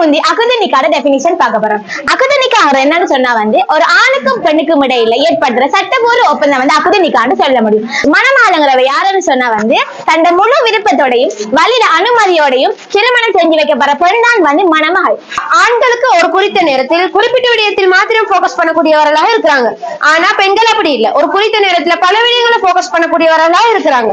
முந்தி அகது நிக்காத டெபினிஷன் பார்க்க போறோம். அகது நிக்காக என்னன்னு சொன்னா ஒரு ஆணுக்கும் பெண்ணுக்கும் இடையில ஏற்படுற சட்டபூர்வ ஒப்பந்தம் அகது நிக்கான்னு சொல்ல முடியும். மணமாளங்கிறவ யாருன்னு சொன்னா தன் முழு விருப்பத்தோடையும் வழியில அனுமதியோடையும் திருமணம் செஞ்சு வைக்கப்படுற பெண் தான் மணமகள். ஆண்களுக்கு ஒரு குறித்த நேரத்தில் குறிப்பிட்ட விடயத்தில் மாத்திரம் போக்கஸ் பண்ணக்கூடியவர்களாக இருக்கிறாங்க. ஆனா பெண்கள் அப்படி இல்ல, ஒரு குறித்த நேரத்துல பல விடயங்களை போக்கஸ் பண்ணக்கூடியவர்களாக இருக்கிறாங்க.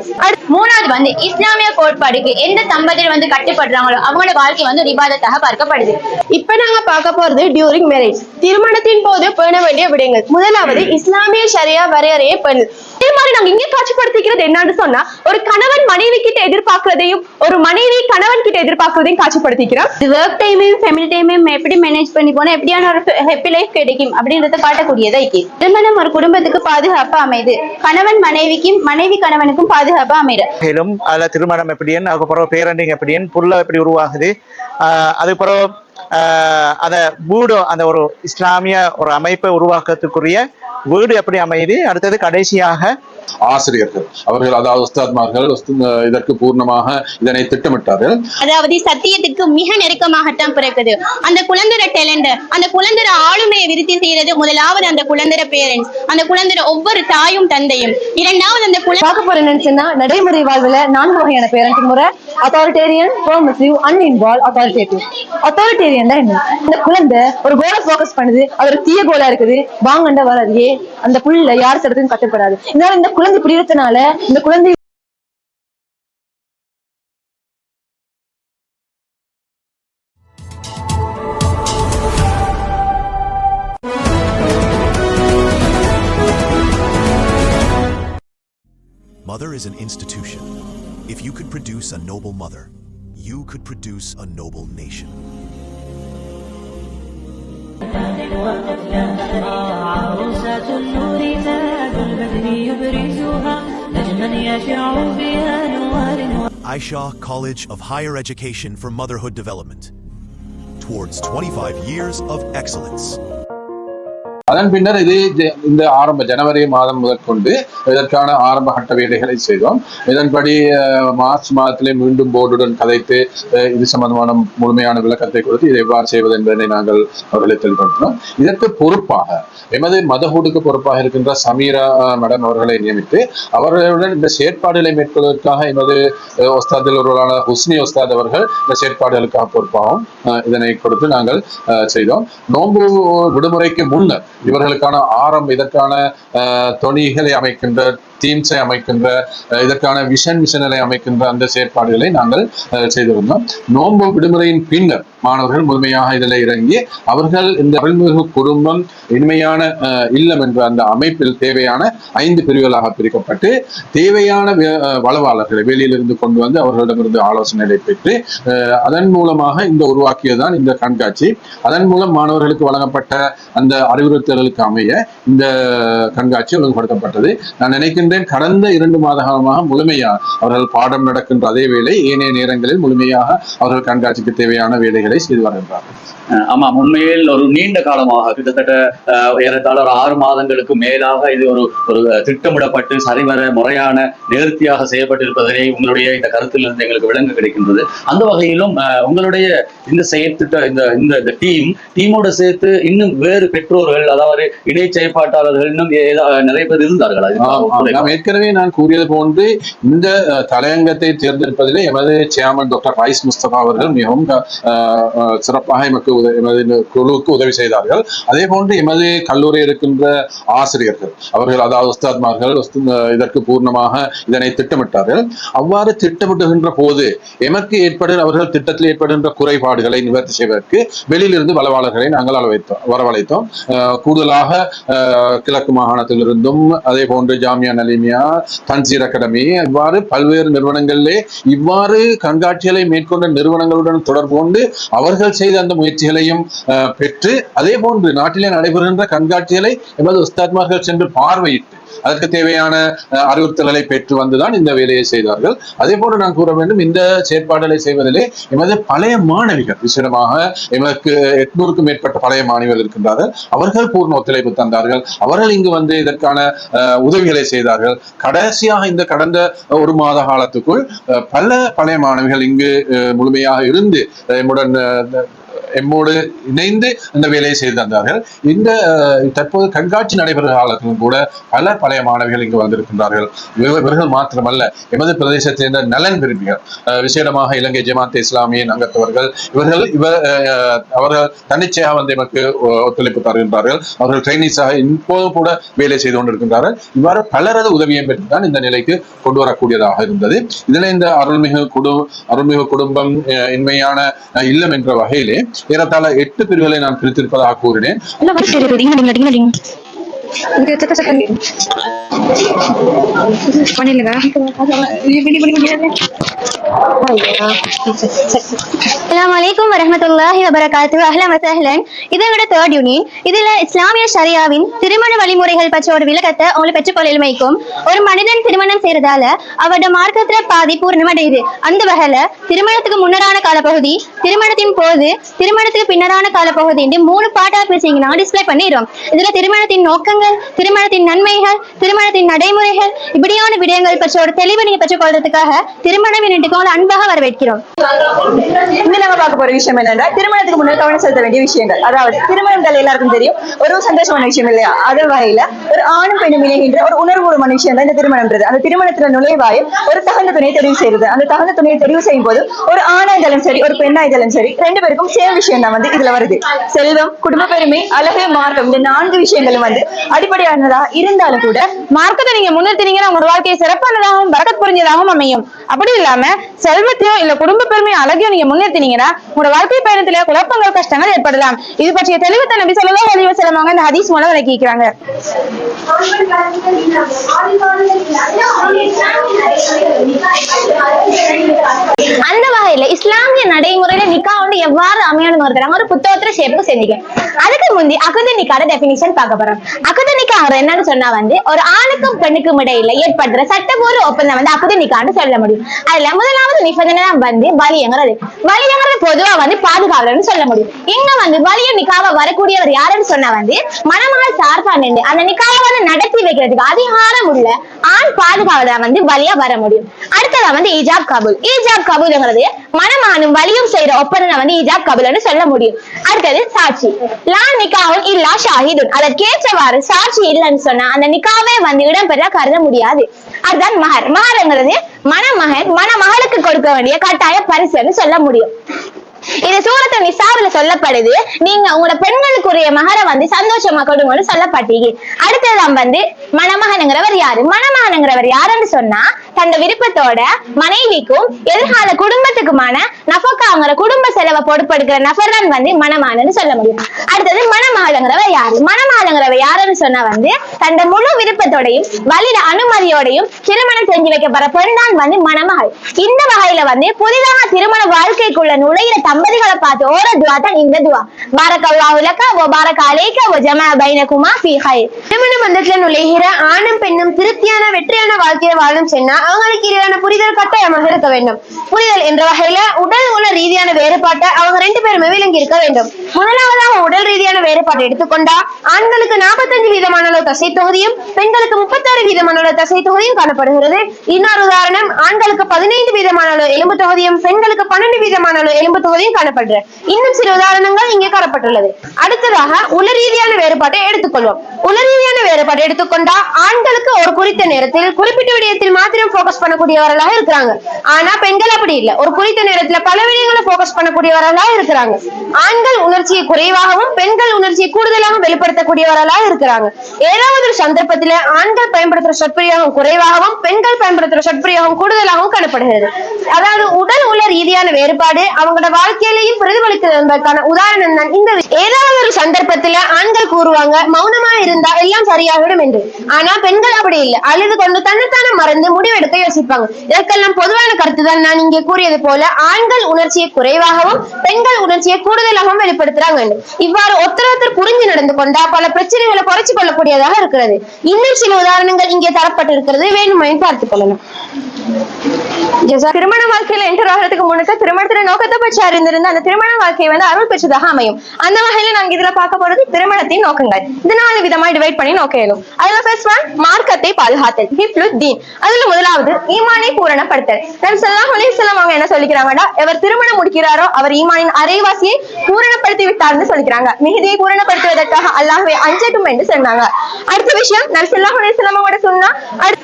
மூணாவது இஸ்லாமிய கோட்பாடுக்கு எந்த தம்பதியர் கட்டுப்படுறாங்களோ அவங்களோட வாழ்க்கை விவாதத்தாக பார்க்கப்படுது. இப்ப நாங்க பார்க்க போறது டியூரிங் மேரேஜ், திருமணத்தின் போது பேண வேண்டிய விடயங்கள். முதலாவது இஸ்லாமிய ஷரியா வரையறையை பேணு. இதே மாதிரி நாங்க இங்க காட்சிப்படுத்திக்கிறது என்னன்னு சொன்னா ஒரு கணவன் மனைவி கிட்ட எதிர்பார்க்கிறதையும் ஒரு மனைவி கணவன் கிட்ட எதிர்பார்க்கிறதையும் காட்சிப்படுத்திக்கிறோம். ஒர்க் டைமையும் ஃபேமிலி டைமையும் எப்படி மேனேஜ் பண்ணி போனா எப்படியான ஒரு ஹாப்பி லைஃப் கிடைக்கும் அப்படின்றத காட்டக்கூடியதா இருக்கு. திருமணம் ஒரு குடும்பத்துக்கு பாதுகாப்பா அமைது, கணவன் மனைவிக்கும் மனைவி கணவனுக்கும் பாதுகாப்பா அமைது. மேலும் அதுல திருமணம் எப்படின்னு, அதுக்கப்புறம் பேரண்டிங் எப்படின்னு, புள்ள எப்படி உருவாகுது, அதுக்கப்புறம் அந்த வீடு அந்த ஒரு இஸ்லாமிய ஒரு அமைப்பை உருவாக்கத்துக்குரிய வீடு எப்படி அமையுது, அடுத்தது கடைசியாக ஆசிரியர்கள் அவர்கள் அதாவது உஸ்தாத்மார்கள் இதற்கு பூர்ணமாக இதனை திட்டமிட்டார்கள். அதாவது சத்தியத்துக்கு மிக நெருக்கமாகத்தான் பிறக்குது. அந்த குழந்தைற டேலண்ட், அந்த குழந்தைற ஆளுமையை விருத்தி செய்யறது முதலாவது அந்த குழந்தைற பேரண்ட்ஸ், அந்த குழந்தைற ஒவ்வொரு தாயும் தந்தையும். இரண்டாவது அந்த பார்க்க போற நினைச்சுன்னா நடைமுறை வாழ்வுல 4 வகையான பேரண்டிங் முறை: authoritarian, permissive, uninvolved, authoritative. Authoritarian தான் என்ன? இந்த குழந்தை ஒரு கோலை போக்கஸ் பண்ணுது, அது ஒரு தீய கோலா இருக்குது, வாங்கண்ட வராது, அந்த புள்ள யார் சடத்தையும் கட்டுப்படாது. இந்த குழந்தை பிரியறதுனால இந்த குழந்தை Mother is an institution. If you could produce a noble mother, you could produce a noble nation. Aisha College of Higher Education for Motherhood Development. Towards 25 years of excellence. அதன் பின்னர் இந்த ஆரம்ப ஜனவரி மாதம் முதற்கொண்டு இதற்கான ஆரம்ப கட்ட வேலைகளை செய்தோம். இதன்படி மார்ச் மாதத்திலே மீண்டும் போர்டுடன் கதைத்து இது சம்பந்தமான முழுமையான விளக்கத்தை கொடுத்து இதை எவ்வாறு செய்வது என்பதை நாங்கள் அவர்களை தெளிவுபடுத்தினோம். இதற்கு பொறுப்பாக எமது மதஹூடுக்கு பொறுப்பாக இருக்கின்ற சமீரா மேடம் அவர்களை நியமித்து அவர்களுடன் இந்த செயற்பாடுகளை மேற்கொள்வதற்காக எமது ஒஸ்தாதில் ஒருவரான ஹுஸ்னி ஒஸ்தாத் அவர்கள் இந்த செயற்பாடுகளுக்காக பொறுப்பாகவும் இதனை கொடுத்து நாங்கள் செய்தோம். நோன்பு விடுமுறைக்கு முன்னர் இவர்களுக்கான இதற்கான தொனிகளை அமைக்கின்ற தீம்ஸை அமைக்கின்ற இதற்கான மிஷனரை அமைக்கின்ற அந்த செயற்பாடுகளை நாங்கள் செய்திருந்தோம். நோன்பு விடுமுறையின் பின்னர் மாணவர்கள் முழுமையாக இதில் இறங்கி அவர்கள் இந்த அருள்மிகு குடும்பம் இனிமையான இல்லம் என்ற அந்த அமைப்பில் தேவையான 5 பிரிவுகளாக பிரிக்கப்பட்டு தேவையான வளவாளர்களை வெளியிலிருந்து கொண்டு வந்து அவர்களிடமிருந்து ஆலோசனைகளை பெற்று அதன் மூலமாக இந்த உருவாக்கியதுதான் இந்த கண்காட்சி. அதன் மூலம் மாணவர்களுக்கு வழங்கப்பட்ட அந்த அறிவுறுத்தல்களுக்கு அமைய இந்த கண்காட்சி ஒழுங்குபடுத்தப்பட்டது. நான் நினைக்கின்றேன் கடந்த 2 மாத காலமாக முழுமையாக அவர்கள் பாடம் நடக்கின்ற அதே வேளை ஏனைய நேரங்களில் முழுமையாக அவர்கள் கண்காட்சிக்கு தேவையான வேலைகளை செய்து வருகின்றார்கள். ஆமா, உண்மையில் ஒரு நீண்ட காலமாக கிட்டத்தட்ட ஏறத்தாழ ஒரு 6 மாதங்களுக்கு மேலாக இது ஒரு திட்டமிடப்பட்டு சரிவர முறையான நேர்த்தியாக செய்யப்பட்டிருப்பதனை உங்களுடைய இந்த கருத்திலிருந்து எங்களுக்கு விளங்க கிடைக்கின்றது. அந்த வகையிலும் உங்களுடைய இந்த செயற்திட்ட இந்த டீமோட சேர்த்து இன்னும் வேறு பெற்றோர்கள் அதாவது இணை செயற்பாட்டாளர்கள் இன்னும் நிறைய பேர் இருந்தார்களா? ஏற்கனவே நான் கூறியது போன்று இந்த தலையங்கத்தை தேர்ந்தெடுப்பதிலே எமது சேர்மன் டாக்டர் ரைஸ் முஸ்தபா அவர்கள் மிகவும் சிறப்பாக எமக்கு குழுவுக்கு உதவி செய்தார்கள். அதே போன்று எமது கல்லூரியில் இருக்கின்ற ஆசிரியர்கள் அவர்கள் அதாவது உஸ்தாத்மார்கள் இதற்கு பூர்ணமாக இதனை திட்டமிட்டார்கள். அவ்வாறு திட்டமிட்டுகின்ற போது எமக்கு அவர்கள் திட்டத்தில் ஏற்படுகின்ற குறைபாடுகளை நிவர்த்தி செய்வதற்கு வெளியிலிருந்து வளவாளர்களை நாங்கள் வரவழைத்தோம். கூடுதலாக கிழக்கு மாகாணத்திலிருந்தும் அதே போன்று ஜாமியா நலிமியா, தன்சீர் அகாடமி இவ்வாறு பல்வேறு நிறுவனங்களிலே இவ்வாறு கண்காட்சிகளை மேற்கொண்ட நிறுவனங்களுடன் தொடர்பு கொண்டு அவர்கள் செய்த அந்த முயற்சிகளையும் பெற்று அதே போன்று நாட்டிலே நடைபெறுகின்ற கண்காட்சிகளை எமது உஸ்தாத்மார்கள் சென்று பார்வையிட்டு அதற்கு தேவையான அறிவுறுத்தல்களை பெற்று வந்துதான் இந்த வேலையை செய்தார்கள். அதே போன்று நான் கூற வேண்டும், இந்த செயற்பாடுகளை செய்வதிலே எமது பழைய மாணவிகள் விசேடமாக எமக்கு 800க்கும் மேற்பட்ட பழைய மாணவிகள் இருக்கின்றார்கள். அவர்கள் பூர்ண ஒத்துழைப்பு தந்தார்கள். அவர்கள் இங்கு வந்து இதற்கான உதவிகளை செய்தார்கள். கடைசியாக இந்த கடந்த 1 மாத காலத்துக்குள் பல பழைய மாணவிகள் இங்கு முழுமையாக இருந்து எம்முடன் எம்மோடு இணைந்து இந்த வேலையை செய்து தந்தார்கள். இந்த தற்போது கண்காட்சி நடைபெறும் காலத்திலும் கூட பல பழைய மாணவிகள் இங்கு வந்திருக்கின்றார்கள். இவர்கள் மாத்திரமல்ல, எமது பிரதேசத்தை சேர்ந்த நலன் விரும்பிகள், விசேடமாக இலங்கை ஜமாத் இஸ்லாமியின் அங்கத்தவர்கள், அவர்கள் தன்னிச்சையாக வந்து எமக்கு ஒத்துழைப்பு தருகின்றார்கள். அவர்கள் ட்ரைனிஸாக இப்போது கூட வேலை செய்து கொண்டிருக்கின்றார்கள். இவ்வாறு பலரது உதவியை பெற்றுதான் இந்த நிலைக்கு கொண்டு வரக்கூடியதாக இருந்தது. இதில் இந்த அருள்மிகு குடும்பம் இன்மையான இல்லம் என்ற வகையிலே ஏறத்தாழ 8 பிரிவுகளை நான் பிரித்திருப்பதாக கூறினேன். அஸ்ஸலாமு வரஹ்மத்துல்லாஹி வபரகாத்துஹு. அஹ்லன் வஸஹ்லன். இதோட 3rd யூனிட். இதுல இஸ்லாமிய ஷரியாவின் திருமண வழிமுறைகள் பற்றிய ஒரு விளக்கத்தை உங்களுக்கு பெற்றுக்கொள்ள எளிமைக்கும். ஒரு மனிதன் திருமணம் செய்யறதால அவரோட மார்க்கத்துல பாதி பூர்ணமடையுது. அந்த வகையில திருமணத்துக்கு முன்னரான காலப்பகுதி, திருமணத்தின் போது, திருமணத்துக்கு பின்னரான காலப்பகுதி 3 பாட்டா பிரிச்சு நாங்க டிஸ்பிளே பண்ணிடுறோம். இதுல திருமணத்தின் நோக்கங்கள், திருமணத்தின் நன்மைகள், திருமணத்தின் நடைமுறைகள், இப்படியான விடயங்கள் பற்றி ஒரு தெளிவு நீங்க பெற்றுக்கொள்றதுக்காக திருமணம் என்னட்டுக்கு அன்பாக வரவேற்கிறோம். நம்ம பார்க்க போற விஷயம் என்னன்னா, திருமணத்துக்கு முன்னாடி கவனம் செலுத்த வேண்டிய விஷயங்கள். அதாவது திருமணங்கள் எல்லாருக்கும் தெரியும், ஒரு சந்தோஷமான விஷயம் இல்லையா? அதே வகையில ஒரு ஆணும் பெண்ணும் இணைகின்ற ஒரு உணர்வுபூர்வமான விஷயம் தான் இந்த திருமணம்ன்றது. அந்த திருமணத்துல நுழைவாயில் ஒரு தகுந்த துணையை தெரிவு செய்யறது. அந்த தகுந்த துணையை தெரிவு செய்யும் போது ஒரு ஆணாய்தலும் சரி, ஒரு பெண்ணாய்தலும் சரி, 2 பேருக்கும் சேம் விஷயம் தான் வந்து இதுல வருது. செல்வம், குடும்ப பெருமை, அழகு, மார்க்கம், இந்த 4 விஷயங்களும் வந்து அடிப்படையானதா இருந்தாலும் கூட மார்க்கத்தை நீங்க முன்னிறுத்தினீங்கன்னா உங்க வாழ்க்கையை சிறப்பானதாகவும் பரக்கத் புரிஞ்சதாகவும் அமையும். அப்படி இல்லாம செல்வத்தையோ இல்ல குடும்ப பெருமை அழகையோ நீங்க முன்னிறுத்தினீங்கன்னா உங்களோட வாழ்க்கை பயணத்திலே குழப்பங்கள், கஷ்டங்கள் ஏற்படலாம். இது பற்றிய தெளிவுத்த நபி ஸல்லல்லாஹு அலைஹி வஸல்லம் இந்த ஹதீஸ் மூலம் விளக்கிக்கிறாங்க. அந்த வகையில இஸ்லாமிய நடைமுறையில நிக்கா வந்து எவ்வாறு அமையணும் ஒரு புத்தகத்துல ஷேப்புக்கு செஞ்சீங்க. அதுக்கு முந்தி அகது நிக்காட டெபினிஷன் பார்க்க போறோம். அகது நிக்கா என்னன்னு சொன்னா வந்து ஒரு ஆணுக்கும் பெண்ணுக்கும் இடையில ஏற்படுற சட்டபூர்வ ஒப்பந்தம் வந்து அகது நிக்கான்னு சொல்ல முடியும். அதுல முதலாவது நிபந்தனை வந்து வலியங்கிறது. வலியங்கிறது பொதுவா வந்து பாதுகாவலன்னு சொல்ல முடியும். இங்க வந்து வலிய நிக்காவ வரக்கூடியவர் யாருன்னு சொன்னா வந்து மணமகள் சார்பா நின்று அந்த நிக்காவை வந்து நடத்தி வைக்கிறதுக்கு அதிகாரம் உள்ள ஆண் பாதுகாவலர் வந்து வலியா வர முடியும். அடுத்ததா வந்து ஈஜாப் கபூல். ஈஜாப் கபூல்ங்கிறது மணமானும் வலியும் செய்யற ஒப்பந்தம் வந்து ஈஜாப் கபூல்னு சொல்ல முடியும். அடுத்தது சாட்சி. லா நிக்காவும் இல்லா ஷாஹிதுன். அதற்கேற்றவாறு சாட்சி இல்லைன்னு சொன்னா அந்த நிக்காவே வந்து இடம்பெற கருத முடியாது. அதுதான் மஹர். மஹர்ங்கிறது மணமகன் மணமகளுக்கு கொடுக்க வேண்டிய கட்டாய பரிசுன்னு சொல்ல முடியும். இது சூரத்து நிசாவுல சொல்லப்படுது. நீங்க உங்களோட பெண்களுக்குரிய மகரை வந்து சந்தோஷமா கொடுங்கன்னு சொல்லப்பட்டீங்க. அடுத்ததான் வந்து மணமகனுங்கிறவர் யாரு? மணமகனுங்கிறவர் யாருன்னு சொன்னா தந்த விருப்பத்தோட மனைவிக்கும் எதிர்கால குடும்பத்துக்குமான நஃபக்காங்கிற குடும்ப செலவை பொறுப்பெடுக்கிற நபர் தான் வந்து மணமகன்னு சொல்ல முடியும். அடுத்தது மணமகளுங்கிறவர் யாரு? மணமகளுங்கிறவர் யாருன்னு சொன்னா வந்து தந்த முழு விருப்பத்தோடையும் வலிட அனுமதியோடையும் திருமணம் செஞ்சு வைக்கப்படுற பெண் தான் வந்து மணமகள். இந்த வகையில வந்து புதிதாக திருமண வாழ்க்கைக்குள்ள நுழையிற தம்பதிகளை பார்த்து ஓர துவா தான் இந்த துவா. பாரக்கல்லாஹு லக வ பாரக அலைக வ ஜமா பைனகுமா ஃபீ கைர். திருமண பந்தத்துல நுழைகிற ஆணும் பெண்ணும் திருப்தியான வெற்றியான வாழ்க்கையை வாழும் சொன்னா அவங்களுக்கு இடையான புரிதல் கட்டாயமாக இருக்க வேண்டும். புரிதல் என்ற வகையில உடல் உள்ள ரீதியான வேறுபாட்டை அவங்க 2 பேருமே விளங்கி இருக்க வேண்டும். முதலாவதாக உடல் ரீதியான வேறுபாட்டை எடுத்துக்கொண்டா ஆண்களுக்கு 45% தசை தொகுதியும் பெண்களுக்கு 36% தசை தொகுதியும் காணப்படுகிறது. இன்னொரு உதாரணம், ஆண்களுக்கு 15% எலும்பு தொகுதியும் பெண்களுக்கு 12% எலும்பு தொகுதியும் காணப்படுகிறது. இன்னும் சில உதாரணங்கள் இங்கே காணப்பட்டுள்ளது. அடுத்ததாக உள ரீதியான வேறுபாட்டை எடுத்துக்கொள்வோம். உள ரீதியான வேறுபாட்டை எடுத்துக்கொண்டா ஆண்களுக்கு ஒரு குறித்த நேரத்தில் குறிப்பிட்ட விடயத்தில் மாத்திரம் போக்கஸ் பண்ணக்கூடியவர்களாக இருக்கிறாங்க. ஆனா பெண்கள் அப்படி இல்லை. ஒரு குறித்த நேரத்துல பல விடயங்களை போக்கஸ் பண்ணக்கூடியவர்களாக இருக்கிறாங்க. ஆண்கள் உணர்ச்சியை குறைவாகவும் பெண்கள் உணர்ச்சியை கூடுதலாக வெளிப்படுத்தக்கூடியவர்களாக இருக்கிறாங்க. ஏதாவது ஒரு சந்தர்ப்பத்தில ஆண்கள் பயன்படுத்துற சொற்பிரயோகம் குறைவாகவும் பெண்கள் பயன்படுத்துற சொற்பிரயோகம் கூடுதலாகவும் காணப்படுகிறது. அதாவது உடல் உள்ள ரீதியான வேறுபாடு அவங்களோட வாழ்க்கையிலையும் பிரதிபலிக்கிறதுக்கான உதாரணம் தான் இந்த. ஏதாவது ஒரு சந்தர்ப்பத்துல ஆண்கள் கூறுவாங்க மௌனமா இருந்தா எல்லாம் சரியாகிடும் என்று. ஆனா பெண்கள் அப்படி இல்லை. அழுது கொண்டு தன்னைத்தானே மறந்து முடிவெடுக்க யோசிப்பாங்க. இதற்கெல்லாம் பொதுவான கருத்து தான் நான் இங்கே கூறியது போல ஆண்கள் உணர்ச்சியை குறைவாகவும் பெண்கள் உணர்ச்சியை கூடுதலாகவும் வெளிப்படுத்துறாங்க. இவ்வாறு ஒருத்தர் புரிஞ்சு நடந்து கொண்டா பல பிரச்சனைகளை குறைச்சு கொள்ளக்கூடியதாக இருக்கிறது. இன்னும் சில உதாரணங்கள் இங்கே தரப்பட்டிருக்கிறது, வேணுமாயின் பார்த்துக் கொள்ளலாம். திருமண வாழ்க்கையில என்டர் ஆகிறதுக்கு முன்னுக்கு திருமணத்தின நோக்கத்தை பற்றி அறிந்திருந்த அந்த திருமண வாழ்க்கை வந்து அருள் பெற்றதாக அமையும். அந்த வகையில நாங்க இதுல பார்க்க போறது திருமணத்தின் நோக்கங்கள். இது 4 விதமா டிவைட் பண்ணி நோக்க இயலும். அதுல ஃபர்ஸ்ட் ஒன் மார்க்கத்தை பாதுகாத்தல், ஹிஃப்லுத் தீன். அதுல முதலாவது ஈமானை பூரணப்படுத்தல். நபி ஸல்லல்லாஹு அலைஹி வஸல்லம் அவங்க என்ன சொல்லிக்கிறாங்கன்னா, எவர் திருமணம் முடிக்கிறாரோ அவர் ஈமானின் அரைவாசியை பூரணப்படுத்த பூரணப்படுத்தி விட்டார்னு சொல்லிக்கிறாங்க. மிகுதியை பூரணப்படுத்துவதற்காக அல்லாஹ்வை அஞ்சட்டும் என்று சொன்னாங்க. அடுத்த விஷயம் நபி ஸல்லல்லாஹு அலைஹி வஸல்லம் கூட சொன்னா.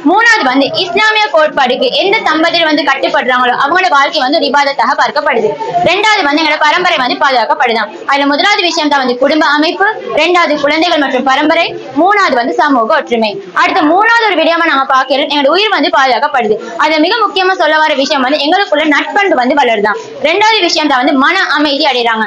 மூணாவது வந்து இஸ்லாமிய கோட்பாடுக்கு எந்த தம்பதியர் வந்து கட்டுப்படுறாங்களோ அவங்களோட வாழ்க்கை வந்து ஒரு இபாதத்தாக பார்க்கப்படுது. ரெண்டாவது வந்து எங்களோட பரம்பரை வந்து பாதுகாக்கப்படுதான். அதுல முதலாவது விஷயம் தான் வந்து குடும்ப அமைப்பு, ரெண்டாவது குழந்தைகள் மற்றும் பரம்பரை, மூணாவது வந்து சமூக ஒற்றுமை. அடுத்த மூணாவது ஒரு விடயமா நாங்க பார்க்கிறோம் எங்களோட உயிர் வந்து பாதுகாக்கப்படுது. அதுல மிக முக்கியமா சொல்ல வர விஷயம் வந்து எங்களுக்குள்ள நட்பண்பு வந்து வளருதான். ரெண்டாவது விஷயம் தான் வந்து மன அமைதி அடைறாங்க.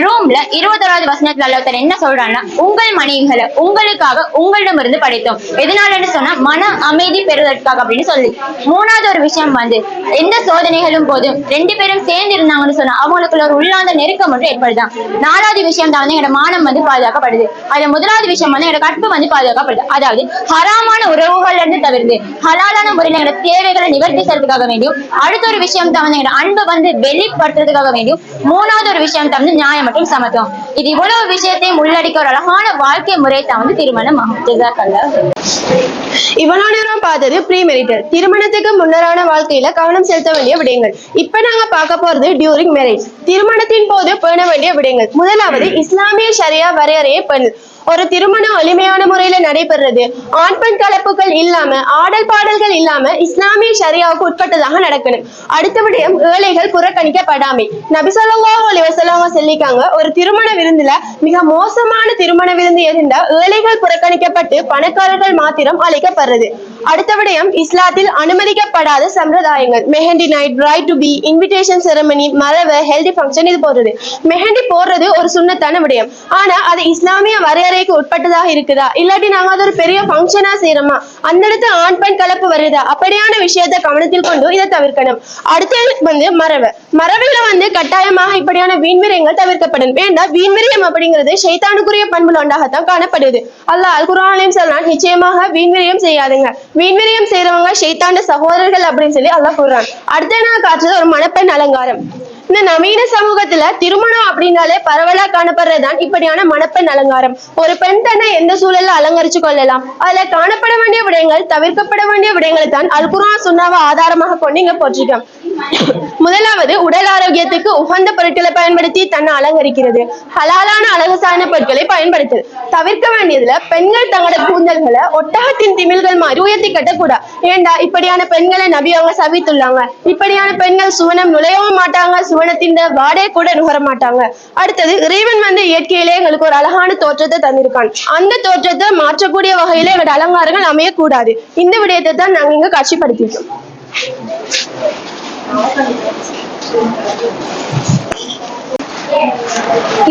ரோம்ல 21வது வசனத்துல அல்லாஹ் தஆலா என்ன சொல்றாங்கன்னா, உங்கள் மனைவிகளை உங்களுக்காக உங்களிடமிருந்து படைத்தோம். எதனாலன்னு சொன்னா மன அமைதி பெறுவதற்காக அப்படின்னு சொல்லி. மூணாவது ஒரு விஷயம் வந்து எந்த சோதனைகளும் போது ரெண்டு பேரும் சேர்ந்து இருந்தாங்கன்னு சொன்னா அவங்களுக்குள்ள ஒரு உள்ளாந்த நெருக்கம் ஒன்று ஏற்படுதான். நாலாவது விஷயம் தான் வந்து எங்களோட மானம் வந்து பாதுகாக்கப்படுது. அதுல முதலாவது விஷயம் வந்து எங்களோட கற்பு வந்து பாதுகாக்கப்படுது. அதாவது ஹராமான உறவுகள்ல இருந்து தவிர்த்து ஹலாலான முறையில் எங்களோட தேவைகளை நிவர்த்தி செய்யறதுக்காக வேண்டியும். அடுத்த ஒரு விஷயம் தான் வந்து எங்களோட அன்பை வந்து வெளிப்படுத்துறதுக்காக வேண்டியும். மூணாவது ஒரு விஷயம் தான் வந்து நியாயம் மற்றும் சமத்துவம். இது இவ்வளவு விஷயத்தையும் உள்ளடக்கிய ஒரு அழகான வாழ்க்கை முறை தான் வந்து திருமணம் ஆகும். இவ்வளவு நேரம் பார்த்தது ப்ரீ மேரிட்டல், திருமணத்துக்கு முன்னரான வாழ்க்கையில கவனம் செலுத்த வேண்டிய விடயங்கள். இப்ப நாங்க பார்க்க போறது டியூரிங் மேரேஜ், திருமணத்தின் போது பேண வேண்டிய விடயங்கள். முதலாவது இஸ்லாமிய ஷரியா வரையறையை பேணல். ஒரு திருமணம் எளிமையான முறையில நடைபெறுறது, ஆண் பெண் கலப்புகள் இல்லாம, ஆடல் பாடல்கள் இல்லாம இஸ்லாமிய ஷரியாவுக்கு உட்பட்டதாக நடக்கணும். அடுத்த விடயம் ஏழைகள் புறக்கணிக்கப்படாமை. நபி ஸல்லல்லாஹு அலைஹி வஸல்லம் சொல்லிக்காங்க, ஒரு திருமண விருந்துல மிக மோசமான திருமண விருந்து இருந்தா ஏழைகள் புறக்கணிக்கப்பட்டு பணக்காரர்கள் மாத்திரம் அழைக்கப்படுறது. அடுத்த விடயம் இஸ்லாத்தில் அனுமதிக்கப்படாத சம்பிரதாயங்கள். Mehndi night, bride to be, invitation ceremony, மரவ, ஹெல்தி ஃபங்க்ஷன் இது போடுறது. மெஹந்தி போடுறது ஒரு சுன்னத்தான விடயம். ஆனா அது இஸ்லாமிய வரையறைக்கு உட்பட்டதாக இருக்குதா, இல்லாட்டி நாங்க அது ஒரு பெரிய ஃபங்க்ஷனா செய்யறோமா, அந்த இடத்துல ஆண் பெண் கலப்பு வருதா, அப்படியான விஷயத்தை கவனத்தில் கொண்டு இதை தவிர்க்கணும். அடுத்தது வந்து மரவ. மரவில வந்து கட்டாயமாக இப்படியான வீண்விரயங்கள் தவிர்க்கப்படும். வேண்டாம், வீண்விரயம் அப்படிங்கிறது ஷைத்தானுக்குரிய பண்புல ஒன்றாகத்தான் காணப்படுது. அல்லாஹ் அல் குர்ஆனிலும் சொல்றான், நிச்சயமாக வீண்விரயம் செய்யாதுங்க, வீண்விரயம் செய்யறவங்க ஷைத்தாண்ட சகோதரர்கள் அப்படின்னு சொல்லி அல்லாஹ் கூறுறான். அடுத்த நான் காட்டுறது ஒரு மணப்பெண் அலங்காரம். இந்த நவீன சமூகத்துல திருமணம் அப்படின்னாலே பரவலா காணப்படுறதுதான் இப்படியான மணப்பெண் அலங்காரம். ஒரு பெண் தன்னை எந்த சூழல்ல அலங்கரிச்சு கொள்ளலாம், அதுல காணப்பட வேண்டிய விடயங்கள், தவிர்க்கப்பட வேண்டிய விடயங்களை தான் அல் குர்ஆன் சுன்னாவை ஆதாரமாக கொண்டு இங்க போட்டிருக்கோம். முதலாவது உடல் ஆரோக்கியத்துக்கு உகந்த பொருட்களை பயன்படுத்தி தன்னை அலங்கரிக்கிறது, ஹலாலான அழகு சார்ந்த பொருட்களை பயன்படுத்து. தவிர்க்க வேண்டியதுல பெண்கள் தங்களோட கூந்தல்களை ஒட்டகத்தின் திமில்கள் மாதிரி உயர்த்தி கட்டக்கூடாது. ஏண்டா இப்படியான பெண்களை நபி அவங்க சவித்துள்ளாங்க. இப்படியான பெண்கள் சுவனம் நுழையவும் மாட்டாங்க, சுவனத்தின் வாடகை கூட நுகர மாட்டாங்க. அடுத்தது இறைவன் வந்து இயற்கையிலே எங்களுக்கு ஒரு அழகான தோற்றத்தை தந்திருக்கான். அந்த தோற்றத்தை மாற்றக்கூடிய வகையில எங்களோட அலங்காரங்கள் அமையக்கூடாது. இந்த விடயத்தை தான் நாங்க இங்க காட்சிப்படுத்திட்டோம்.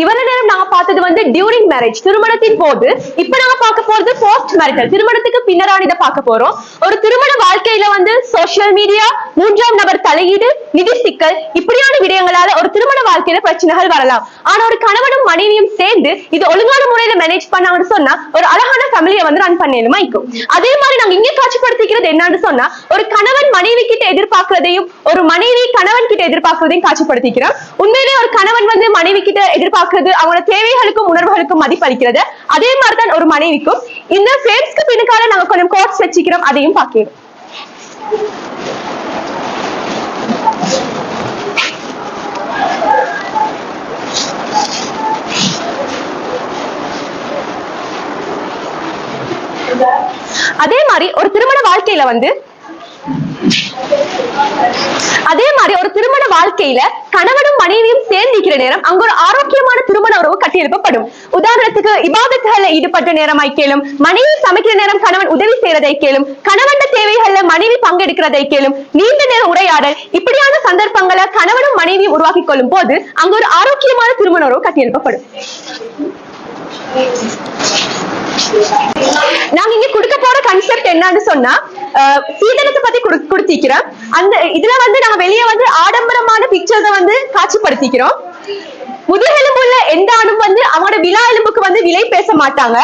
இவ்வளவு நேரம் நாங்க பார்த்தது வந்து டியூரிங் மேரேஜ், திருமணத்தின் போது. இப்ப நாங்க பார்க்க போறது போஸ்ட் மேரிட்டல், திருமணத்துக்கு பின்னரான இதை பார்க்க போறோம். ஒரு திருமண வாழ்க்கையில வந்து சோசியல் மீடியா, மூன்றாம் நபர் தலையீடு, நிதி சிக்கல், இப்படியான விடயங்களால ஒரு திருமண வாழ்க்கையில பிரச்சனைகள் வரலாம். ஆனா ஒரு கணவனும் மனைவியும் சேர்ந்து இது ஒழுங்கான முறையில மேனேஜ் பண்ணாங்கன்னு சொன்னா ஒரு அழகான ஃபேமிலியை வந்து ரன் பண்ணணுமா இருக்கும். அதே மாதிரி நாங்க இங்க காட்சிப்படுத்திக்கிறது என்னன்னு சொன்னா, ஒரு கணவன் மனைவி கிட்ட எதிர்பார்க்கிறதையும் ஒரு மனைவி கணவன் கிட்ட எதிர்பார்க்கிறதையும் காட்சிப்படுத்திக்கிறோம். உண்மையிலேயே ஒரு கணவன் வந்து மனைவி கிட்ட எதிர்பார்க்கிறது அவங்களோட தேவைகளுக்கும் உணர்வுகளுக்கும் மதிப்பளிக்கிறது. அதே மாதிரிதான் ஒரு மனைவிக்கும். இந்த ஃப்ரேம்ஸ்க்கு பின்னுக்கால நாங்க கொஞ்சம் கோட்ஸ் வச்சுக்கிறோம், அதையும் பார்க்கிறோம். அதே மாதிரி ஒரு திருமண வாழ்க்கையில வந்து கணவனும் மனைவியும் சேர்ந்திருக்கிற நேரம் அங்க ஒரு ஆரோக்கியமான திருமண உறவு கட்டியெழுப்பப்படும். உதாரணத்துக்கு இபாதத்துகளை ஈடுபட்ட நேரமாய் கேளும், மனைவி சமைக்கிற நேரம் கணவன் உதவி செய்யறதை கேளும், கணவன் தேவைகள்ல மனைவி பங்கெடுக்கிறதை கேளும், நீண்ட நேர உரையாடல், இப்படியான சந்தர்ப்பங்களை கணவனும் மனைவியும் உருவாக்கி கொள்ளும் போது அங்க ஒரு ஆரோக்கியமான திருமண உறவு கட்டியெழுப்பப்படும். நாங்க இங்க கொடுக்க போற கன்செப்ட் என்னன்னு சொன்னா, சீதனத்தை பத்தி கொடுத்திக்கிறோம். அந்த இதுல வந்து நாங்க வெளியே வந்து ஆடம்பரமான பிக்சர்ஸை வந்து காட்சிப்படுத்திக்கிறோம். முதுகெலும்புள்ள எந்த ஆணும் வந்து அவங்களோட விழா எலும்புக்கு வந்து விலை பேச மாட்டாங்க.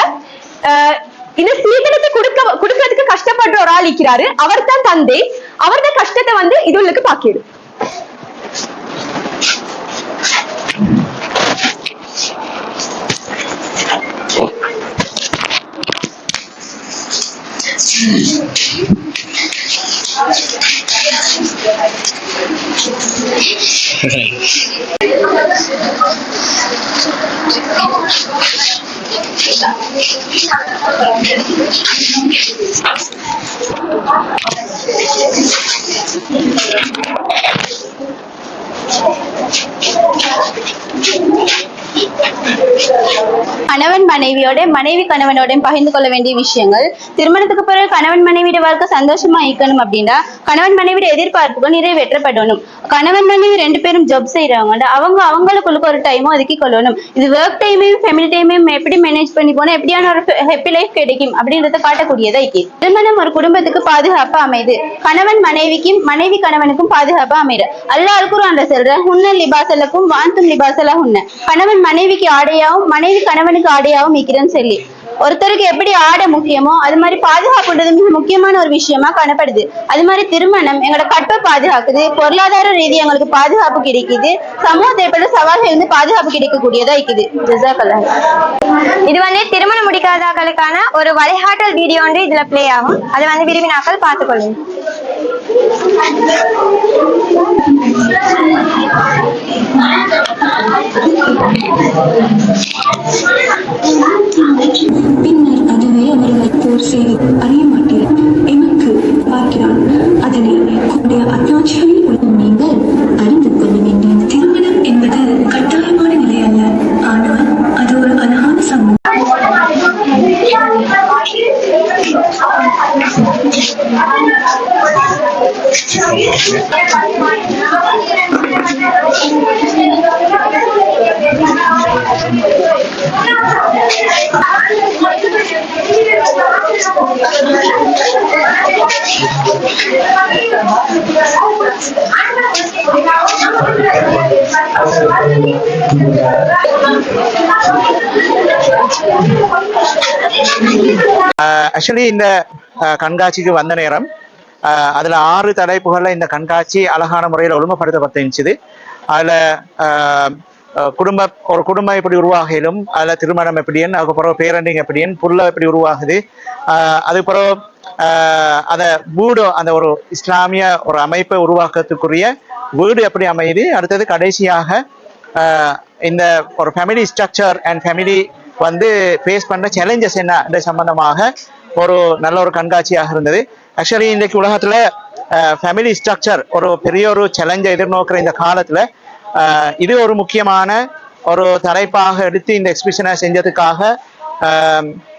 இந்த சீதனத்தை கொடுக்கறதுக்கு கஷ்டப்படுற ஒரு ஆள் இருக்கிறாரு, அவர் தான் தந்தை. அவரது கஷ்டத்தை வந்து இதுகளுக்கு பாக்கிடு. கணவன் மனைவியோட மனைவி கணவனோட பகிர்ந்து கொள்ள வேண்டிய விஷயங்கள். திருமணத்துக்கு பிறகு கணவன் மனைவியோட வாழ்க்கை சந்தோஷமா இருக்கணும் அப்படின்னா கணவன் மனைவியோட எதிர்பார்ப்புகள் நிறைவேற்றப்படணும். கணவன் மனைவி 2 பேரும் ஜாப் செய்யறவங்க அவங்களுக்குள்ள ஒரு டைமும் ஒதுக்கி கொள்ளணும். இது ஒர்க் டைமையும் ஃபேமிலி டைமையும் எப்படி மேனேஜ் பண்ணி போனா எப்படியான ஒரு ஹாப்பி லைஃப் கிடைக்கும் அப்படின்றத காட்டக்கூடியதா இருக்கு. திருமணம் ஒரு குடும்பத்துக்கு பாதுகாப்பா அமைது. கணவன் மனைவிக்கும் மனைவி கணவனுக்கும் பாதுகாப்பா அமைது. அல்லாஹ் குர்ஆன்ல சொல்ற ஹுன்ன லிபாசலக்கும் வாந்தும் லிபாசலா ஹுன்ன. கணவன் மனைவிக்கு ஆடையாவும் மனைவி கணவனுக்கு ஆடையாவும் இருக்கிறேன்னு சொல்லி ஒருத்தருக்கு எப்படி ஆடை முக்கியமோ அது மாதிரி பாதுகாப்புன்றது மிக முக்கியமான ஒரு விஷயமா காணப்படுது. அது மாதிரி திருமணம் எங்களோட கற்பை பாதுகாக்குது, பொருளாதார ரீதியா எங்களுக்கு பாதுகாப்பு கிடைக்குது, சமூகத்தை ஏற்பட்ட சவால்கள் இருந்து பாதுகாப்பு கிடைக்கக்கூடியதா இருக்குது. ஜஸாக்கல்லாஹ். இது வந்து திருமணம் முடிக்காதவர்களுக்கான ஒரு வழிகாட்டல் வீடியோ ஒன்று இதுல பிளே ஆகும். அதை வந்து விரும்பினாக்கள் பார்த்துக்கொள்ளுங்க. பின்னர் அதுவே அவர்கள் போர் செய்து அறிய மாட்டீர்கள் எமக்கு பார்க்கிறான். அதனை உடைய அத்தாட்சிகளில் உள்ள நீங்கள் அறிந்து கொள்ள வேண்டிய திருமணம் என்பது கட்டாயமான நிலை அல்ல. ஆனால் அது ஒரு அழகான சமூகம். ஆக்சுவலி இந்த கண்காட்சிக்கு வந்த நேரம் அதுல 6 தலைப்புகள்ல இந்த கண்காட்சி அழகான முறையில் ஒழுங்குபடுத்தப்பட்டிருந்துச்சு. அதுல ஒரு குடும்பம் எப்படி உருவாகிலும், அதுல திருமணம் எப்படின்னு, அதுக்கப்புறம் பேரண்டிங் எப்படின்னு, புல்ல எப்படி உருவாகுது, அதுக்கப்புறம் அந்த வீடு அந்த ஒரு இஸ்லாமிய ஒரு அமைப்பை உருவாக்கத்துக்குரிய வீடு எப்படி அமையுது, அடுத்தது கடைசியாக இந்த ஒரு ஃபேமிலி ஸ்ட்ரக்சர் அண்ட் ஃபேமிலி வந்து ஃபேஸ் பண்ற சேலஞ்சஸ் என்ன சம்பந்தமாக ஒரு நல்ல ஒரு கண்காட்சியாக இருந்தது. ஆக்சுவலி இன்றைக்கு உலகத்துல ஃபேமிலி ஸ்ட்ரக்சர் ஒரு பெரிய ஒரு சேலஞ்சை எதிர்நோக்கிற இந்த காலத்துல இது ஒரு முக்கியமான ஒரு தலைப்பாக எடுத்து இந்த எக்ஸிபிஷனை செஞ்சதுக்காக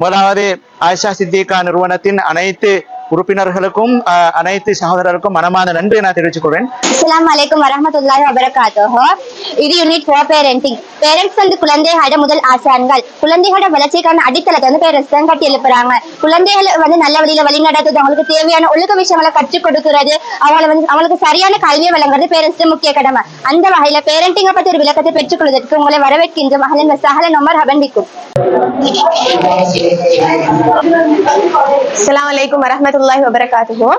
முதலாவது ஆயிஷா சித்திகா நிறுவனத்தின் அனைத்து உறுப்பினர்களுக்கும் அனைத்து சகோதரருக்கும் மனமார்ந்த நன்றி நான் தெரிவித்துக் கொள்வேன். அஸ்ஸலாமு அலைக்கும் வரஹ்மத்துல்லாஹி வபரகாத்துஹு. இது யூனிட் ஃபார் பேரண்டிங். பேரண்ட்ஸ் வந்து குழந்தைகளோட முதல் ஆசான்கள். குழந்தைகளோட வளர்ச்சிக்கான அடித்தளத்தை வந்து பேரண்ட்ஸ் தான் கட்டி எழுப்புறாங்க. குழந்தைகளை வந்து நல்ல வழியில வழி நடத்துறது, அவங்களுக்கு தேவையான ஒழுக்க விஷயங்களை கற்றுக் கொடுக்கிறது, அவங்களுக்கு சரியான கல்வியை வழங்குறது பேரண்ட்ஸ் முக்கிய கடமை. அந்த வகையில பேரண்டிங்கை பற்றி ஒரு விளக்கத்தை பெற்றுக் கொள்வதற்கு உங்களை வரவேற்கின்ற மகளின் சஹலன் உமர் ஹபன்பிக்கும். அஸ்ஸலாமு அலைக்கும் வரஹ்மத்துல்லாஹி வபரகாத்துஹு.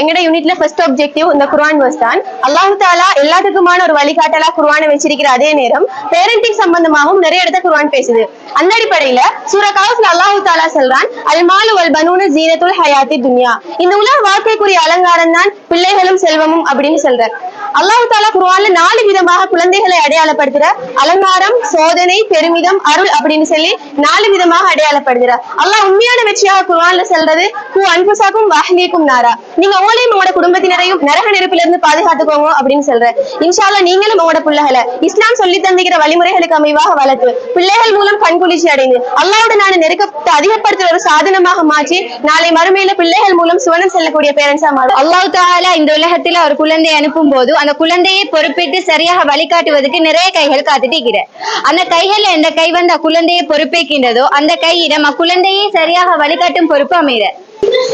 எங்கட யூனிட்ல ஃபர்ஸ்ட் ஆப்ஜெக்டிவ் இந்த குர்ஆன் வர்ஸ் தான். அல்லாஹ் தஆலா எல்லாத்துக்குமான ஒரு வழிகாட்டலா குர்ஆனை வச்சிருக்கிற அதே நேரம் பேரண்டிங் சம்பந்தமாகவும் நிறைய இடத்துல குர்ஆன் பேசுது. அந்த அடிப்படையில சூரா கஹஃப்ல அல்லாஹ் தஆலா சொல்றான், அல் மாலு வல் பனூன ஜீனத்துல் ஹயாத்தி துன்யா. இந்த உலக வாழ்க்கைக்குரிய அலங்காரம் தான் பிள்ளைகளும் செல்வமும் அப்படின்னு சொல்றார். அல்லாஹ் தஆலா குர்ஆன்ல 4 விதமாக குழந்தைகளை அடையாளப்படுத்துற அலங்காரம், சோதனை, பெருமிதம், அருள் அப்படின்னு சொல்லி 4 விதமாக அடையாளப்படுத்துறார். அல்லாஹ் உண்மையான வெற்றியாக குர்ஆன்ல சொல்றது ஹு அன்ஃபுஸகும் வஅஹ்லீக்கும் நாரா. நீங்க உங்களையும் உங்களோட குடும்பத்தினரையும் நரக நெருப்பில இருந்து பாதுகாத்துக்கோங்க அப்படின்னு சொல்ற. இன்ஷா அல்லாஹ் நீங்களும் உங்களோட பிள்ளைகளை இஸ்லாம் சொல்லி தந்திக்கிற வழிமுறைகளுக்கு அமைவாக வளர்த்து பிள்ளைகள் மூலம் கண்குளிர்ச்சி அடைந்து அல்லாஹ்வோட நான் நெருக்கத்தை அதிகப்படுத்துற ஒரு சாதனமாக மாற்றி நாளை மறுமையில பிள்ளைகள் மூலம் சுவனம் செல்லக்கூடிய பேரண்ட்ஸா மாறும். அல்லாஹ் தஆலா இந்த உலகத்துல ஒரு குழந்தையை அனுப்பும் போது அந்த குழந்தையை பொறுப்பேற்று சரியாக வழிகாட்டுவதற்கு நிறைய கைகள் காத்துட்டு இருக்கிற. அந்த கைகள்ல எந்த கை வந்து அக்குழந்தையை பொறுப்பேற்கின்றதோ அந்த கையிடம் அக்குழந்தையை சரியாக வழிகாட்டும் பொறுப்பு அமைகிற.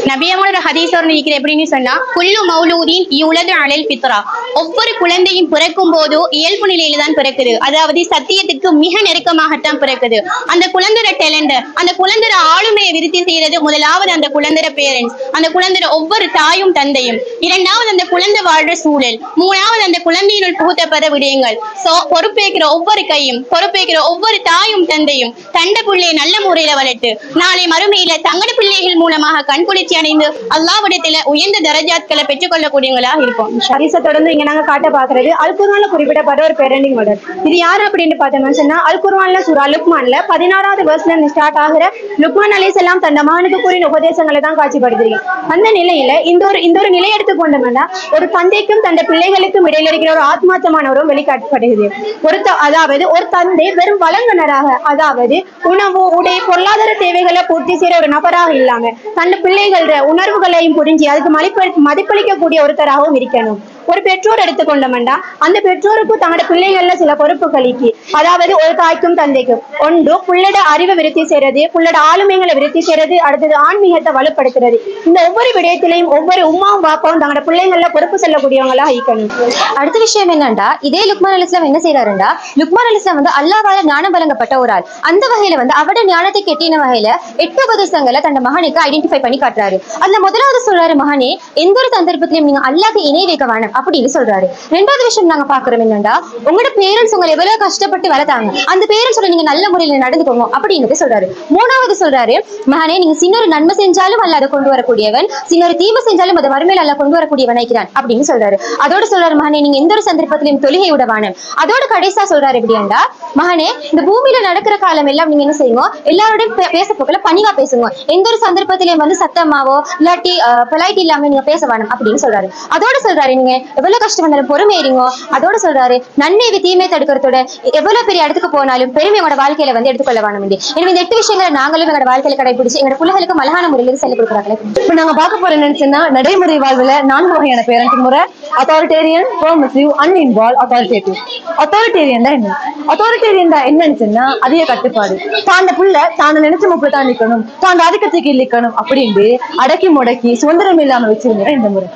நபியமோட ஹதீஸ் ஒன்று எப்படின்னு சொன்னா, குல்லு மௌலூதீன் யூலது அலல் ஃபித்ரா. ஒவ்வொரு குழந்தையும் பிறக்கும் போது இயல்பு நிலையில தான் பிறக்குது. அதாவது சத்தியத்துக்கு மிக நெருக்கமாகத்தான் பிறக்குது. அந்த குழந்தையோட டேலண்ட், அந்த குழந்தையோட ஆளுமையை விருத்தி செய்யறது முதலாவது அந்த குழந்தையோட பேரண்ட்ஸ், அந்த குழந்தையோட ஒவ்வொரு தாயும் தந்தையும். இரண்டாவது அந்த குழந்தை வாழ்ற சூழல். மூணாவது அந்த குழந்தையினுள் புகுத்தப்பட விடயங்கள். சோ பொறுப்பேற்கிற ஒவ்வொரு கையும், பொறுப்பேற்கிற ஒவ்வொரு தாயும் தந்தையும் தண்ட பிள்ளையை நல்ல முறையில வளர்த்து நாளை மறுமையில தங்கட பிள்ளைகள் மூலமாக கண்குளிர்ச்சி அடைந்து அல்லாஹ்விடத்தில உயர்ந்த தரஜாத்களை பெற்றுக்கொள்ளக்கூடியவங்களா இருப்போம். ஹதீஸை தொடர்ந்து இங்க நாங்க காட்ட பாக்குறது அல் குர்ஆன்ல குறிப்பிடப்பட்ட ஒரு பேரண்டிங் மாடல். இது யாரு அப்படின்னு பார்த்தோம்னா சொன்னா அல் குர்ஆன்ல சூரா லுக்மான்ல 16வது வெர்ஸ்ல ஸ்டார்ட் ஆகிற லுக்மான் அலைஹிஸ்ஸலாம் தன் மகனுக்கு கூறின உபதேசங்களை தான் காட்சிப்படுத்துறீங்க. அந்த நிலையில இந்த ஒரு நிலை எடுத்துக்கொண்டோம்னா ஒரு தந்தைக்கும் தன் பிள்ளைகளுக்கும் இடையில இருக்கிற ஒரு ஆத்மார்த்தமான ஒரு வெளிக்காட்டப்படுகிறது. அதாவது ஒரு தந்தை வெறும் வழங்குனராக, அதாவது உணவு உடை பொருளாதார தேவைகளை பூர்த்தி செய்யற ஒரு நபராக இல்லாம தன் பிள்ளைகள உணர்வுகளையும் புரிஞ்சு அதுக்கு மதிப்பளிக்கக்கூடிய ஒருத்தராகவும் இருக்கணும். ஒரு பெற்றோர் எடுத்துக்கொண்டோம்னா அந்த பெற்றோருக்கு தங்களோட பிள்ளைகள்ல சில பொறுப்புகளுக்கு, அதாவது ஒரு தாய்க்கும் தந்தைக்கும் ஒன்று புள்ளட அறிவை விருத்தி செய்யறது, புள்ளட ஆளுமைகளை விருத்தி செய்யறது, அடுத்தது ஆன்மீகத்தை வலுப்படுத்துறது. இந்த ஒவ்வொரு விடயத்திலையும் ஒவ்வொரு உமாவும் பாப்பாவும் தங்களோட பிள்ளைகள்ல பொறுப்பு செல்லக்கூடியவங்களா இருக்கணும். அடுத்த விஷயம் என்னன்னா, இதே லுக்மான் அலைஹிஸ்ஸலாம் என்ன செய்யறாருன்னா, லுக்மான் அலைஹிஸ்ஸலாம் வந்து அல்லாஹ்வால ஞானம் வழங்கப்பட்ட ஒரு ஆள். அந்த வகையில வந்து அவருடைய ஞானத்தை கெட்டின வகையில 8 உபதேசங்களை தன் மகனுக்கு ஐடென்டிஃபை பண்ணி காட்டுறாரு. அதுல முதலாவது சொல்றாரு, மகனே எந்த ஒரு சந்தர்ப்பத்திலையும் நீங்க அல்லாஹ்க்கு இணை வைக்க வேணாம் அப்படின்னு சொல்றாரு. ரெண்டாவது விஷயம் நாங்க பாக்குறோம் என்னன்னா, உங்களோட பேரண்ட்ஸ் உங்களை எவ்வளவு கஷ்டப்பட்டு வளர்த்தாங்க, அந்த பேரண்ட்ஸோட நீங்க நல்ல முறையில நடந்துக்கோங்க அப்படின்னு சொல்றாரு. மூணாவது சொல்றாரு, மகனே நீங்க சின்ன ஒரு நன்மை செஞ்சாலும் அல்ல அதை கொண்டு வரக்கூடியவன், சின்ன ஒரு தீமை செஞ்சாலும் அதை மறுமையில அல்ல கொண்டு வரக்கூடியவன் நினைக்கிறான் அப்படின்னு சொல்றாரு. அதோட சொல்றாரு, மகனே நீங்க எந்த ஒரு சந்தர்ப்பத்திலையும் தொழுகை விடவான. அதோட கடைசியா சொல்றாரு எப்படின்னா, மகனே இந்த பூமியில நடக்கிற காலம் எல்லாம் நீங்க என்ன செய்யுங்க, எல்லாரோடையும் பேச போக்கல பணிவா பேசுங்க, எந்த ஒரு சந்தர்ப்பத்திலையும் வந்து சத்தமாவோ இல்லாட்டி பொலைட் இல்லாம நீங்க பேச வேணும் அப்படின்னு சொல்றாரு. அதோட சொல்றாரு, நீங்க எவ்வளவு கஷ்டம் வந்தாலும் பொறுமையீங்க. அதோட சொல்றாரு, நன்மை தீமை தடுக்கிறதோட எவ்வளவு பெரிய இடத்துக்கு போனாலும் பெருமை உங்களோட வாழ்க்கையில வந்து எடுத்துக்கொள்ள வேணும். எனவே இந்த 8 விஷயங்களை நாங்களும் எங்களோட வாழ்க்கையில கடைபிடிச்சு எங்களோட பிள்ளைகளுக்கு அழகான முறையில் செல்ல கொடுக்குறாங்களே. இப்ப நாங்க பார்க்க போற என்னன்னா, நடைமுறை வாழ்வுல 4 வகையான பேரண்டிங் முறை: authoritarian, permissive, uninvolved, authoritative. Authoritarian தான் என்ன? அத்தாரிட்டேரியன் தான் என்னன்னு சொன்னா அதிக கட்டுப்பாடு. தாண்ட புள்ள தாண்ட நினைச்ச முப்பது தான் நிக்கணும், தாண்ட அதிகத்துக்கு இல்லிக்கணும் அப்படின்னு அடக்கி முடக்கி சுதந்திரம் இல்லாம வச்சிருந்த இந்த முறை.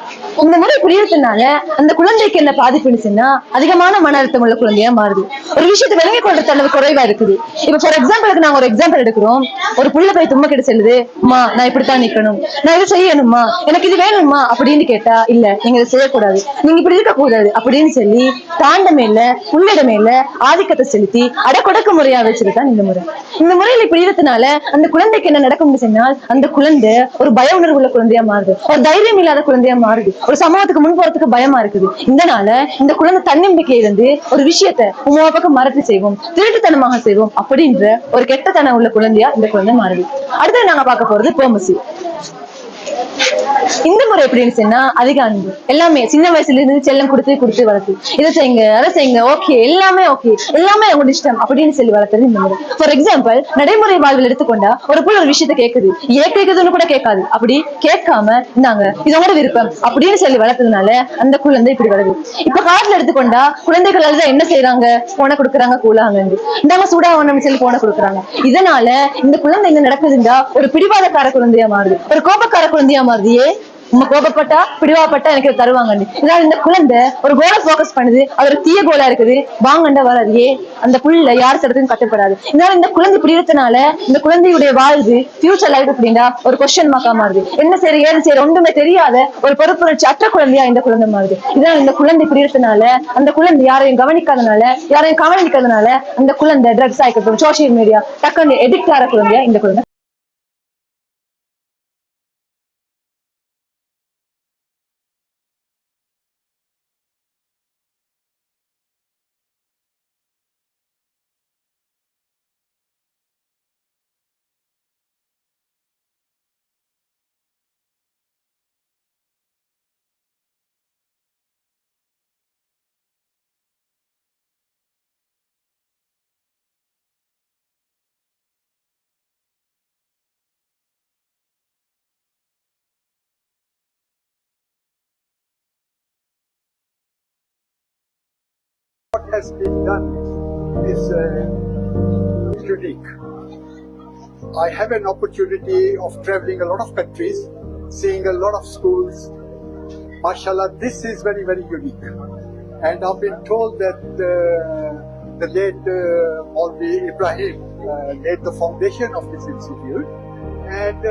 இந்த முறை புரியறதுனால அந்த குழந்தைக்கு என்ன பாதிப்புச்சுன்னா அதிகமான மன அழுத்தம் உள்ள குழந்தையா மாறுது. ஒரு விஷயத்தை விளங்கி கொள்றது அளவு குறைவா இருக்குது. இப்ப ஃபார் எக்ஸாம்பிளுக்கு நாங்க ஒரு எக்ஸாம்பிள் எடுக்கிறோம். ஒரு புள்ள போய் தும்மா கிட்ட செல்லுது, அம்மா நான் இப்படித்தான் நிக்கணும், நான் இதை செய்யணுமா, எனக்கு இது வேணுமா அப்படின்னு கேட்டா, இல்ல நீங்க இதை செய்யக்கூடாது, நீங்க இப்படி இருக்க கூடாது அப்படின்னு சொல்லி தாண்ட மேல புள்ளிட மேல ஆதிக்கத்தை செலுத்தி அடக்கொடக்க முறையா வச்சிருக்கான் இந்த முறை. இந்த முறையில புரியறதுனால அந்த குழந்தைக்கு என்ன நடக்கும்னு சொன்னால், அந்த குழந்தை ஒரு பய உணர்வு உள்ள குழந்தையா மாறுது, ஒரு தைரியம் இல்லாத குழந்தையா மாறுது, ஒரு சமூகத்துக்கு முன் போறதுக்கு பயமா இருக்குது. இதனால இந்த குழந்தை தன்னம்பிக்கை இருந்து ஒரு விஷயத்த உமா பக்கம் மறந்து செய்வோம், திருட்டுத்தனமாக செய்வோம் அப்படின்ற ஒரு கெட்டத்தனம் உள்ள குழந்தையா இந்த குழந்தை மாறுது. அடுத்து நாங்க பார்க்க போறது பெர்மிசிவ். இந்த முறை எப்படின்னு சொன்னா அதிக அன்பு, எல்லாமே சின்ன வயசுல இருந்து செல்லம் கொடுத்து வளர்த்து, இதை செய்யுங்க அதை செய்யுங்க, ஓகே எல்லாமே உங்களோட இஷ்டம் அப்படின்னு சொல்லி வளர்த்துறது இந்த முறை. ஃபார் எக்ஸாம்பிள் நடைமுறை வாழ்வில் எடுத்துக்கொண்டா ஒரு புள்ள ஒரு விஷயத்த கேட்குது, ஏன் கேட்குதுன்னு கூட கேட்காது, அப்படி கேட்காம இந்தாங்க இதோட விருப்பம் அப்படின்னு சொல்லி வளர்த்ததுனால அந்த குழந்தை இப்படி வருது. இப்ப காலத்துல எடுத்துக்கொண்டா குழந்தைகள் தான் என்ன செய்யறாங்க, போன கொடுக்குறாங்க, கூலாங்க இந்தாங்க சூடாகணும்னு சொல்லி போன கொடுக்குறாங்க. இதனால இந்த குழந்தை என்ன நடக்குதுன்னா ஒரு பிடிவாதக்கார குழந்தையா மாறுது, ஒரு கோபக்கார குழந்தையா மாறுது. நம்ம கோபப்பட்டா பிடிவாப்பட்டா எனக்கு தருவாங்க. இதனால இந்த குழந்தை ஒரு கோலை போக்கஸ் பண்ணுது, அது ஒரு தீய கோலா இருக்குது, வாங்கண்டா வராது, அந்த புள்ள யார் சடத்துக்கும் கட்டுப்படாது. இதனால இந்த குழந்தை பிடிக்கிறதுனால இந்த குழந்தையுடைய வாழ்வு ஃபியூச்சர் லைஃப் அப்படின்னா ஒரு கொஸ்டின் மார்க்கா மாறுது. என்ன சரி ஏது சரி ஒன்றுமே தெரியாத ஒரு பொறுப்புணர்ச்சி அற்ற குழந்தையா இந்த குழந்தை மாறுது. இதனால இந்த குழந்தை பிடிக்கிறதுனால அந்த குழந்தை யாரையும் கவனிக்காதனால யாரையும் கவனிக்காதனால அந்த குழந்தை ட்ரக்ஸ் ஆகிக்கட்டும், சோசியல் மீடியா டக்குன்னு எடிக்ட் ஆகிற குழந்தையா இந்த குழந்தை. What has been done is unique. I have an opportunity of traveling a lot of countries, seeing a lot of schools. MashaAllah, this is very, very unique. And I've been told that the late Maulvi Ibrahim laid the foundation of this institute. And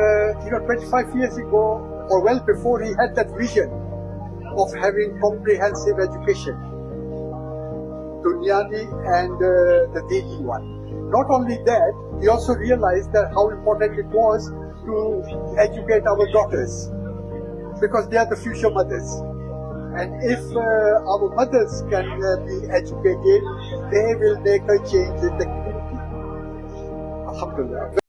25 years ago, or well before, he had that vision of having comprehensive education, Dunyani and the Dini one. Not only that, he also realized that how important it was to educate our daughters because they are the future mothers. And if our mothers can be educated, they will make a change in the community. Alhamdulillah.